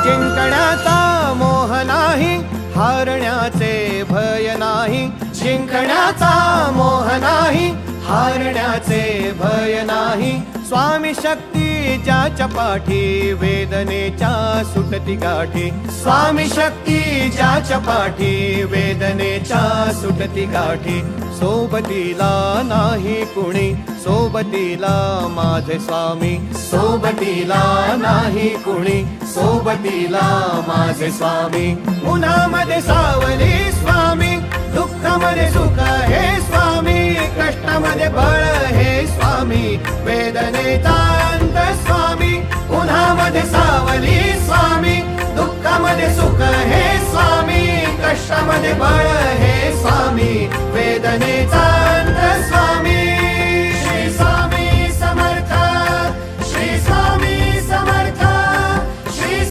जिंकण्याचा मोह नाही, हारण्याचे भय नाही. जिंकण्याचा मोह नाही, हारण्याचे भय नाही. स्वामी शक्ती ज्याच्या पाठी, वेदनेच्या सुटती गाठी. स्वामी शक्ती ज्याच्या पाठी, वेदनेच्या सुटती गाठी. सोबतीला नाही कुणी, सोबतीला माझे स्वामी. सोबतीला नाही कुणी, सोबतीला माझे स्वामी. उन्हामध्ये सावली स्वामी, दुःखामध्ये सुख हे स्वामी. कष्टामध्ये बळ हे स्वामी, वेदनेचा अंत स्वामी. उन्हामध्ये सावली स्वामी, दुःखामध्ये सुख हे स्वामी. कष्टामध्ये बळ